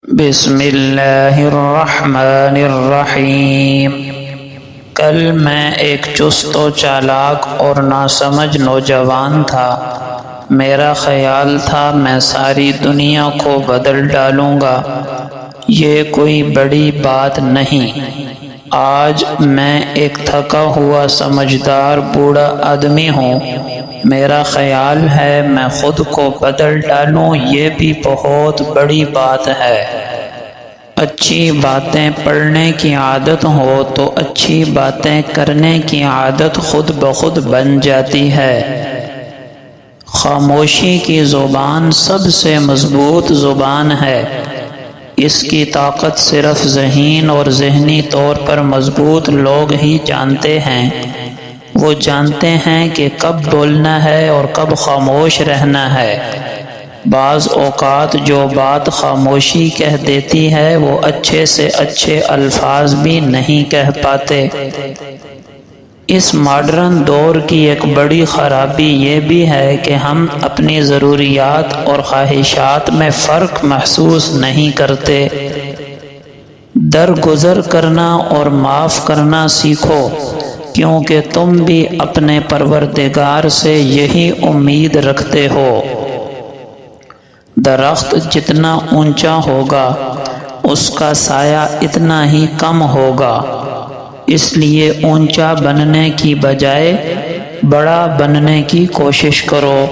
بسم اللہ الرحمن الرحیم۔ کل میں ایک چست و چالاک اور ناسمجھ نوجوان تھا۔ میرا خیال تھا میں ساری دنیا کو بدل ڈالوں گا، یہ کوئی بڑی بات نہیں۔ آج میں ایک تھکا ہوا سمجھدار بوڑھا آدمی ہوں۔ میرا خیال ہے میں خود کو بدل ڈالوں، یہ بھی بہت بڑی بات ہے۔ اچھی باتیں پڑھنے کی عادت ہو تو اچھی باتیں کرنے کی عادت خود بخود بن جاتی ہے۔ خاموشی کی زبان سب سے مضبوط زبان ہے۔ اس کی طاقت صرف ذہین اور ذہنی طور پر مضبوط لوگ ہی جانتے ہیں۔ وہ جانتے ہیں کہ کب بولنا ہے اور کب خاموش رہنا ہے۔ بعض اوقات جو بات خاموشی کہہ دیتی ہے وہ اچھے سے اچھے الفاظ بھی نہیں کہہ پاتے۔ اس ماڈرن دور کی ایک بڑی خرابی یہ بھی ہے کہ ہم اپنی ضروریات اور خواہشات میں فرق محسوس نہیں کرتے۔ درگزر کرنا اور معاف کرنا سیکھو، کیونکہ تم بھی اپنے پروردگار سے یہی امید رکھتے ہو۔ درخت جتنا اونچا ہوگا اس کا سایہ اتنا ہی کم ہوگا، اس لیے اونچا بننے کی بجائے بڑا بننے کی کوشش کرو۔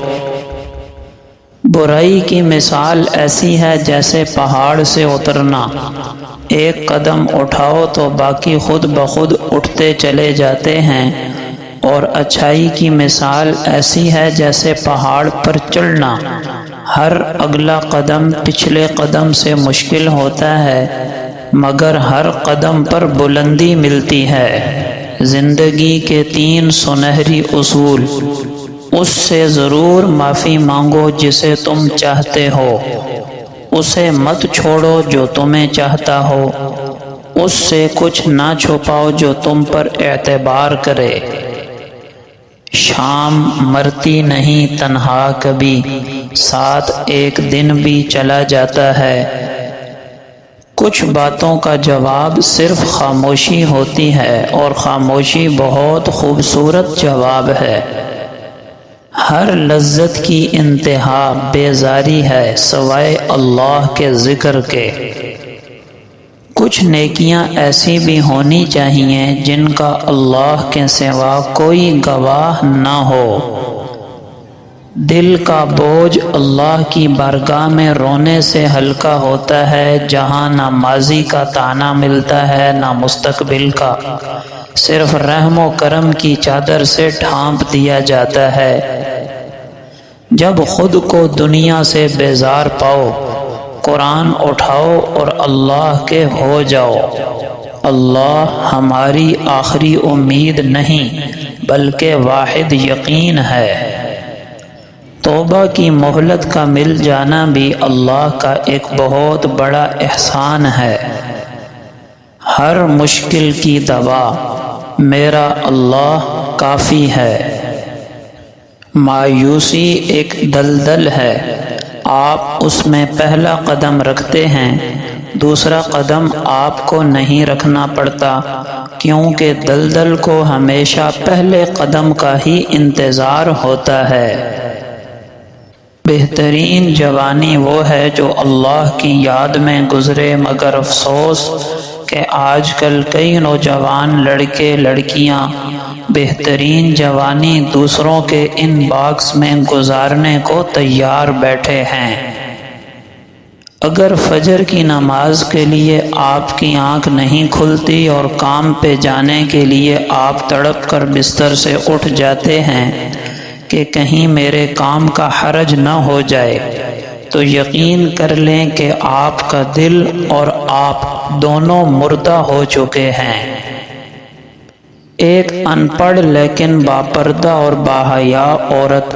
برائی کی مثال ایسی ہے جیسے پہاڑ سے اترنا۔ ایک قدم اٹھاؤ تو باقی خود بخود اٹھتے چلے جاتے ہیں، اور اچھائی کی مثال ایسی ہے جیسے پہاڑ پر چڑھنا۔ ہر اگلا قدم پچھلے قدم سے مشکل ہوتا ہے، مگر ہر قدم پر بلندی ملتی ہے۔ زندگی کے 3 سنہری اصول۔ اس سے ضرور معافی مانگو جسے تم چاہتے ہو، اسے مت چھوڑو جو تمہیں چاہتا ہو، اس سے کچھ نہ چھپاؤ جو تم پر اعتبار کرے۔ شام مرتی نہیں تنہا کبھی، ساتھ ایک دن بھی چلا جاتا ہے۔ کچھ باتوں کا جواب صرف خاموشی ہوتی ہے، اور خاموشی بہت خوبصورت جواب ہے۔ ہر لذت کی انتہا بیزاری ہے سوائے اللہ کے ذکر کے۔ کچھ نیکیاں ایسی بھی ہونی چاہیے جن کا اللہ کے سوا کوئی گواہ نہ ہو۔ دل کا بوجھ اللہ کی بارگاہ میں رونے سے ہلکا ہوتا ہے، جہاں نہ ماضی کا طعنہ ملتا ہے نہ مستقبل کا، صرف رحم و کرم کی چادر سے ڈھانپ دیا جاتا ہے۔ جب خود کو دنیا سے بیزار پاؤ، قرآن اٹھاؤ اور اللہ کے ہو جاؤ۔ اللہ ہماری آخری امید نہیں بلکہ واحد یقین ہے۔ توبہ کی مہلت کا مل جانا بھی اللہ کا ایک بہت بڑا احسان ہے۔ ہر مشکل کی دوا میرا اللہ کافی ہے۔ مایوسی ایک دلدل ہے، آپ اس میں پہلا قدم رکھتے ہیں، دوسرا قدم آپ کو نہیں رکھنا پڑتا، کیونکہ دلدل کو ہمیشہ پہلے قدم کا ہی انتظار ہوتا ہے۔ بہترین جوانی وہ ہے جو اللہ کی یاد میں گزرے، مگر افسوس کہ آج کل کئی نوجوان لڑکے لڑکیاں بہترین جوانی دوسروں کے ان باکس میں گزارنے کو تیار بیٹھے ہیں۔ اگر فجر کی نماز کے لیے آپ کی آنکھ نہیں کھلتی اور کام پہ جانے کے لیے آپ تڑپ کر بستر سے اٹھ جاتے ہیں کہ کہیں میرے کام کا حرج نہ ہو جائے، تو یقین کر لیں کہ آپ کا دل اور آپ دونوں مردہ ہو چکے ہیں۔ ایک ان پڑھ لیکن باپردہ اور باحیا عورت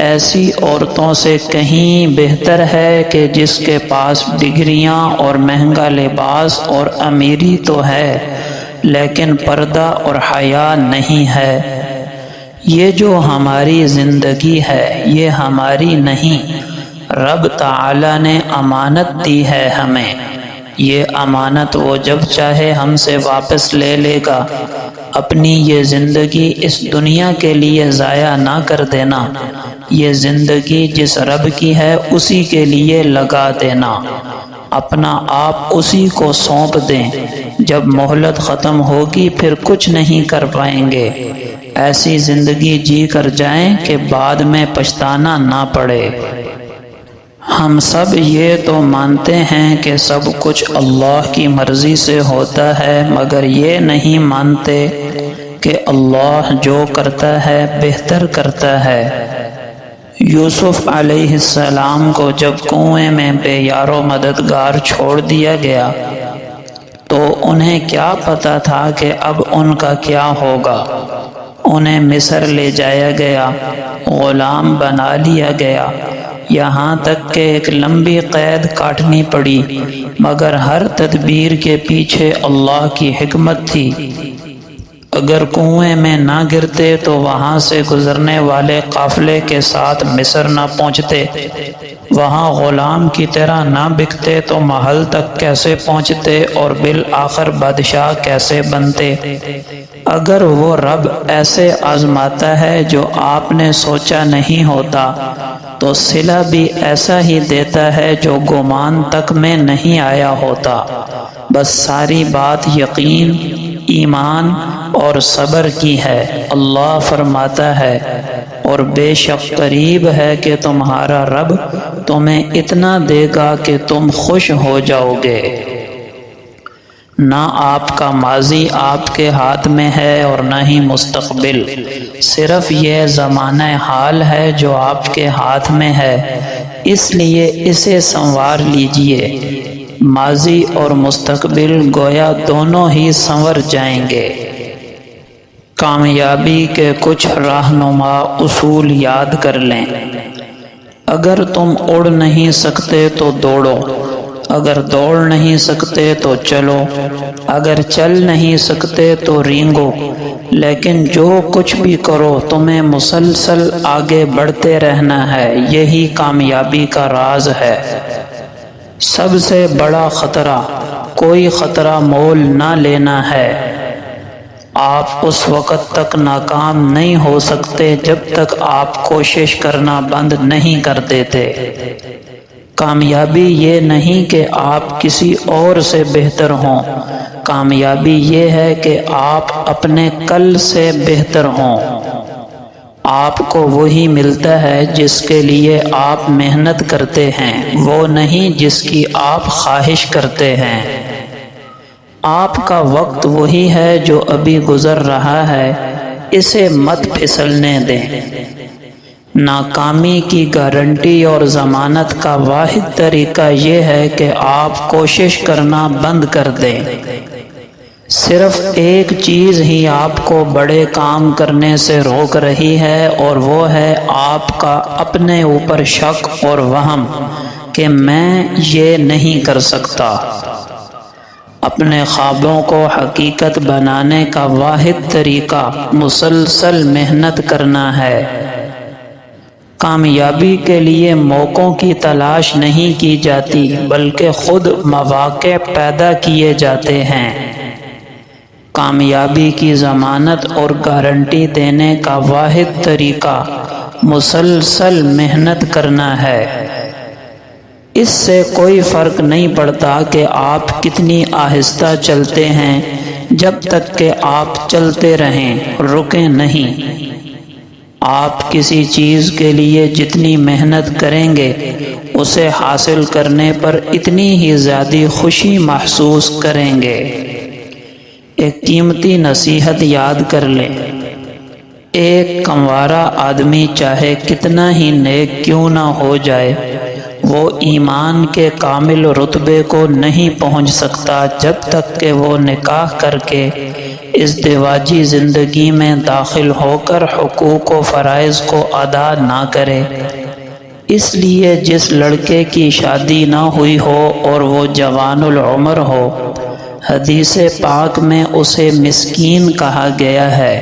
ایسی عورتوں سے کہیں بہتر ہے کہ جس کے پاس ڈگریاں اور مہنگا لباس اور امیری تو ہے لیکن پردہ اور حیا نہیں ہے۔ یہ جو ہماری زندگی ہے یہ ہماری نہیں، رب تعالی نے امانت دی ہے ہمیں، یہ امانت وہ جب چاہے ہم سے واپس لے لے گا۔ اپنی یہ زندگی اس دنیا کے لیے ضائع نہ کر دینا، یہ زندگی جس رب کی ہے اسی کے لیے لگا دینا، اپنا آپ اسی کو سونپ دیں۔ جب مہلت ختم ہوگی پھر کچھ نہیں کر پائیں گے، ایسی زندگی جی کر جائیں کہ بعد میں پچھتانا نہ پڑے۔ ہم سب یہ تو مانتے ہیں کہ سب کچھ اللہ کی مرضی سے ہوتا ہے، مگر یہ نہیں مانتے کہ اللہ جو کرتا ہے بہتر کرتا ہے۔ یوسف علیہ السلام کو جب کنویں میں بے یار و مددگار چھوڑ دیا گیا تو انہیں کیا پتا تھا کہ اب ان کا کیا ہوگا۔ انہیں مصر لے جایا گیا، غلام بنا لیا گیا، یہاں تک کہ ایک لمبی قید کاٹنی پڑی، مگر ہر تدبیر کے پیچھے اللہ کی حکمت تھی۔ اگر کنویں میں نہ گرتے تو وہاں سے گزرنے والے قافلے کے ساتھ مصر نہ پہنچتے، وہاں غلام کی طرح نہ بکتے تو محل تک کیسے پہنچتے اور بالآخر بادشاہ کیسے بنتے۔ اگر وہ رب ایسے آزماتا ہے جو آپ نے سوچا نہیں ہوتا تو صلہ بھی ایسا ہی دیتا ہے جو گمان تک میں نہیں آیا ہوتا۔ بس ساری بات یقین، ایمان اور صبر کی ہے۔ اللہ فرماتا ہے، اور بے شک قریب ہے کہ تمہارا رب تمہیں اتنا دے گا کہ تم خوش ہو جاؤ گے۔ نہ آپ کا ماضی آپ کے ہاتھ میں ہے اور نہ ہی مستقبل، صرف یہ زمانہ حال ہے جو آپ کے ہاتھ میں ہے، اس لیے اسے سنوار لیجئے۔ ماضی اور مستقبل گویا دونوں ہی سنور جائیں گے۔ کامیابی کے کچھ رہنما اصول یاد کر لیں۔ اگر تم اڑ نہیں سکتے تو دوڑو، اگر دوڑ نہیں سکتے تو چلو، اگر چل نہیں سکتے تو رینگو، لیکن جو کچھ بھی کرو تمہیں مسلسل آگے بڑھتے رہنا ہے، یہی کامیابی کا راز ہے۔ سب سے بڑا خطرہ کوئی خطرہ مول نہ لینا ہے۔ آپ اس وقت تک ناکام نہیں ہو سکتے جب تک آپ کوشش کرنا بند نہیں کر دیتے۔ کامیابی یہ نہیں کہ آپ کسی اور سے بہتر ہوں، کامیابی یہ ہے کہ آپ اپنے کل سے بہتر ہوں۔ آپ کو وہی ملتا ہے جس کے لیے آپ محنت کرتے ہیں، وہ نہیں جس کی آپ خواہش کرتے ہیں۔ آپ کا وقت وہی ہے جو ابھی گزر رہا ہے، اسے مت پھسلنے دیں۔ ناکامی کی گارنٹی اور ضمانت کا واحد طریقہ یہ ہے کہ آپ کوشش کرنا بند کر دیں۔ صرف ایک چیز ہی آپ کو بڑے کام کرنے سے روک رہی ہے، اور وہ ہے آپ کا اپنے اوپر شک اور وہم کہ میں یہ نہیں کر سکتا۔ اپنے خوابوں کو حقیقت بنانے کا واحد طریقہ مسلسل محنت کرنا ہے۔ کامیابی کے لیے موقعوں کی تلاش نہیں کی جاتی، بلکہ خود مواقع پیدا کیے جاتے ہیں۔ کامیابی کی ضمانت اور گارنٹی دینے کا واحد طریقہ مسلسل محنت کرنا ہے۔ اس سے کوئی فرق نہیں پڑتا کہ آپ کتنی آہستہ چلتے ہیں، جب تک کہ آپ چلتے رہیں، رکیں نہیں۔ آپ کسی چیز کے لیے جتنی محنت کریں گے، اسے حاصل کرنے پر اتنی ہی زیادہ خوشی محسوس کریں گے۔ ایک قیمتی نصیحت یاد کر لیں۔ ایک کموارہ آدمی چاہے کتنا ہی نیک کیوں نہ ہو جائے، وہ ایمان کے کامل رتبے کو نہیں پہنچ سکتا جب تک کہ وہ نکاح کر کے ازدواجی زندگی میں داخل ہو کر حقوق و فرائض کو ادا نہ کرے۔ اس لیے جس لڑکے کی شادی نہ ہوئی ہو اور وہ جوان العمر ہو، حدیث پاک میں اسے مسکین کہا گیا ہے،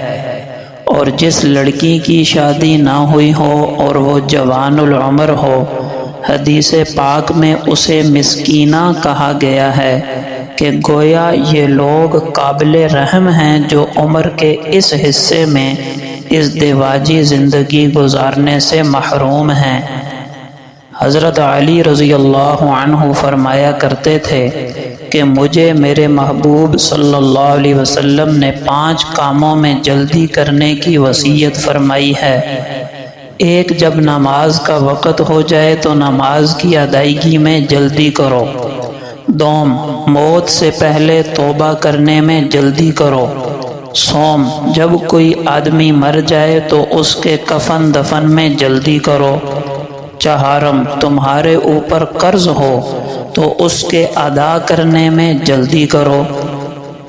اور جس لڑکی کی شادی نہ ہوئی ہو اور وہ جوان العمر ہو، حدیث پاک میں اسے مسکینہ کہا گیا ہے کہ گویا یہ لوگ قابل رحم ہیں جو عمر کے اس حصے میں ازدواجی زندگی گزارنے سے محروم ہیں۔ حضرت علی رضی اللہ عنہ فرمایا کرتے تھے کہ مجھے میرے محبوب صلی اللہ علیہ وسلم نے 5 کاموں میں جلدی کرنے کی وصیت فرمائی ہے۔ ایک، جب نماز کا وقت ہو جائے تو نماز کی ادائیگی میں جلدی کرو۔ دوم، موت سے پہلے توبہ کرنے میں جلدی کرو۔ سوم، جب کوئی آدمی مر جائے تو اس کے کفن دفن میں جلدی کرو۔ چہارم، تمہارے اوپر قرض ہو تو اس کے ادا کرنے میں جلدی کرو۔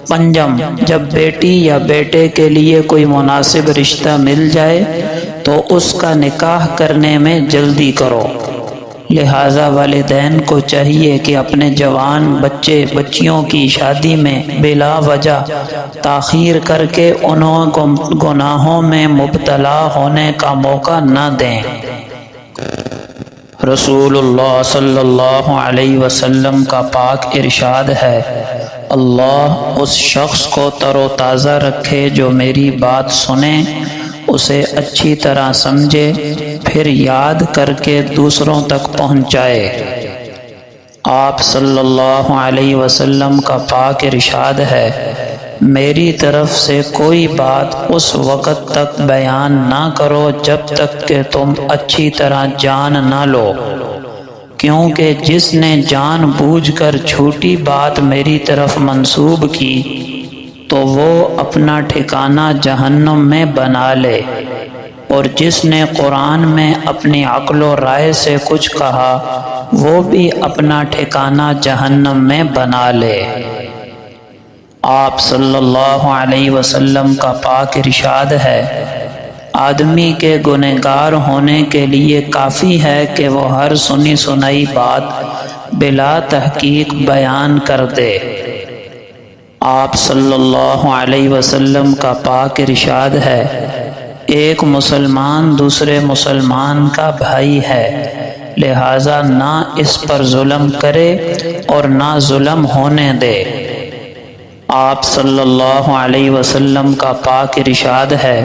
پنجم، جب بیٹی یا بیٹے کے لیے کوئی مناسب رشتہ مل جائے تو اس کا نکاح کرنے میں جلدی کرو۔ لہٰذا والدین کو چاہیے کہ اپنے جوان بچے بچیوں کی شادی میں بلا وجہ تاخیر کر کے انہیں گناہوں میں مبتلا ہونے کا موقع نہ دیں۔ رسول اللہ صلی اللہ علیہ وسلم کا پاک ارشاد ہے، اللہ اس شخص کو تر و تازہ رکھے جو میری بات سنے، اسے اچھی طرح سمجھے، پھر یاد کر کے دوسروں تک پہنچائے۔ آپ صلی اللہ علیہ وسلم کا پاک ارشاد ہے، میری طرف سے کوئی بات اس وقت تک بیان نہ کرو جب تک کہ تم اچھی طرح جان نہ لو، کیونکہ جس نے جان بوجھ کر جھوٹی بات میری طرف منسوب کی تو وہ اپنا ٹھکانہ جہنم میں بنا لے، اور جس نے قرآن میں اپنی عقل و رائے سے کچھ کہا وہ بھی اپنا ٹھکانہ جہنم میں بنا لے۔ آپ صلی اللہ علیہ وسلم کا پاک ارشاد ہے، آدمی کے گنہگار ہونے کے لیے کافی ہے کہ وہ ہر سنی سنائی بات بلا تحقیق بیان کر دے۔ آپ صلی اللہ علیہ وسلم کا پاک ارشاد ہے، ایک مسلمان دوسرے مسلمان کا بھائی ہے، لہٰذا نہ اس پر ظلم کرے اور نہ ظلم ہونے دے۔ آپ صلی اللہ علیہ وسلم کا پاک ارشاد ہے،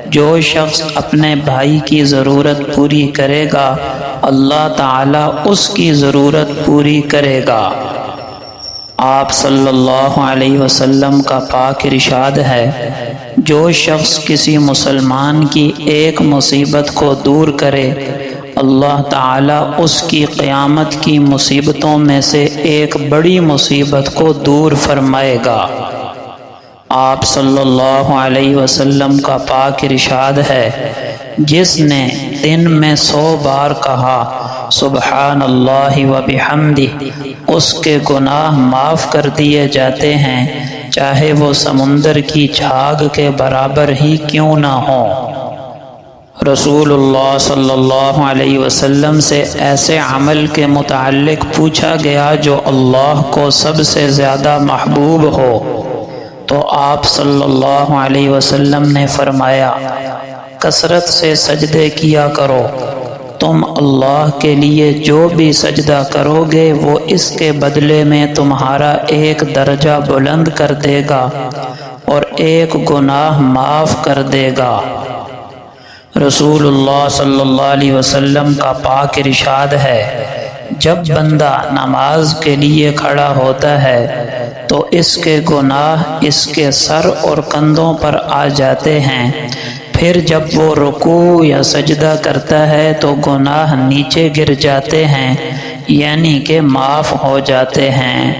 جو شخص اپنے بھائی کی ضرورت پوری کرے گا اللہ تعالیٰ اس کی ضرورت پوری کرے گا۔ آپ صلی اللہ علیہ وسلم کا پاک ارشاد ہے، جو شخص کسی مسلمان کی ایک مصیبت کو دور کرے اللہ تعالیٰ اس کی قیامت کی مصیبتوں میں سے ایک بڑی مصیبت کو دور فرمائے گا۔ آپ صلی اللہ علیہ وسلم کا پاک ارشاد ہے، جس نے دن میں 100 بار کہا سبحان اللہ و بحمدہ، اس کے گناہ معاف کر دیے جاتے ہیں، چاہے وہ سمندر کی جھاگ کے برابر ہی کیوں نہ ہوں۔ رسول اللہ صلی اللہ علیہ وسلم سے ایسے عمل کے متعلق پوچھا گیا جو اللہ کو سب سے زیادہ محبوب ہو، تو آپ صلی اللہ علیہ وسلم نے فرمایا، کثرت سے سجدے کیا کرو، تم اللہ کے لیے جو بھی سجدہ کرو گے وہ اس کے بدلے میں تمہارا ایک درجہ بلند کر دے گا اور ایک گناہ معاف کر دے گا۔ رسول اللہ صلی اللہ علیہ وسلم کا پاک ارشاد ہے، جب بندہ نماز کے لیے کھڑا ہوتا ہے تو اس کے گناہ اس کے سر اور کندھوں پر آ جاتے ہیں، پھر جب وہ رکوع یا سجدہ کرتا ہے تو گناہ نیچے گر جاتے ہیں، یعنی کہ معاف ہو جاتے ہیں۔